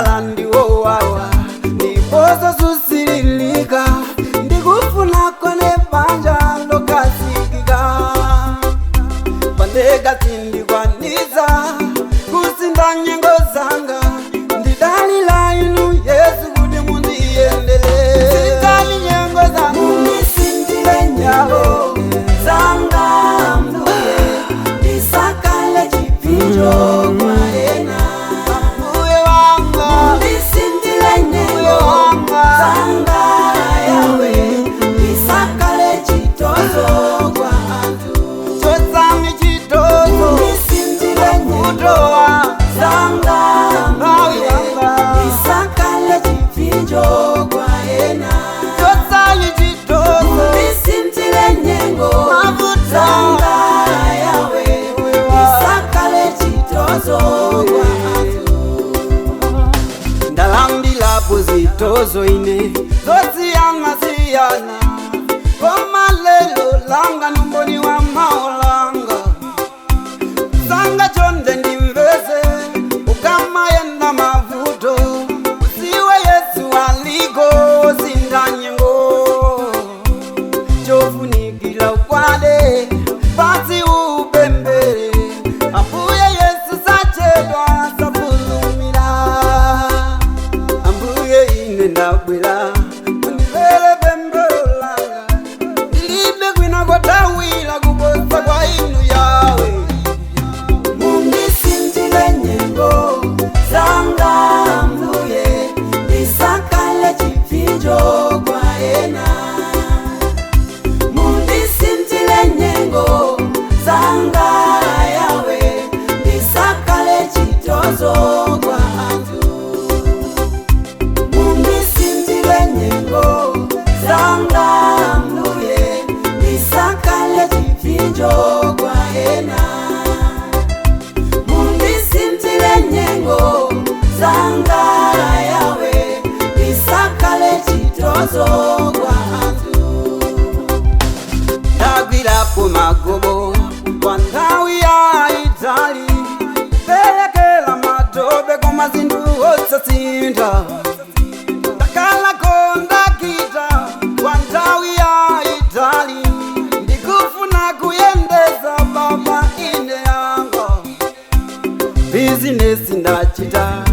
kala ndiwo wawa nipozo susililika ndikufuna kone banja lokasikika pandega tindikwaniza kusinda nyengo zanga ndidalila inu Yesu kuti mundiendele sindali nyengo zanga Munisindile nyengo zanga mbuye ndisakale chipinjo kwa ena mbuye wanga Munisindile nyengo zanga yawe ndisakale chitozo kwa antu chotsangi chitozo Munisindile nyengo zanga mbuye ndisakale chipinjo kwa ena chotsangi chitozo Munisindile nyengo zanga yawe ndisakale chitozo kwa antu ndalambilapo zitozo ine zosiyana koma lelo langa numboni wa maolanga sanga chonde ndimvese ukamayenda mavuto usiwe Yesu aliko sindanyengo chofunikila ukwade pasi upembere ambuye Yesu sachedwa safulumira ambuye ine ndabwera ndivele pembero langa ndilibe kwina kotawira kuposa kwa inu yawe Munisindile nyengo zanga mbuye ndisakale chipinjo kwa ena Munisindile nyengo zanga yawe ndisakale chitozo kwa antu Munisindile nyengo zanga mbuye ndisakale chipinjo kwa ena Munisindile nyengo zanga yawe ndisakale chitozo kwa antu ndagwirapo magobo kwa nthawi yaitali pelekela matope koma zinthu osasintha ndakalako ndakita kwa nthawi yaitali ndikufuna kuyendeza baba ine yanga bizinesi ndachita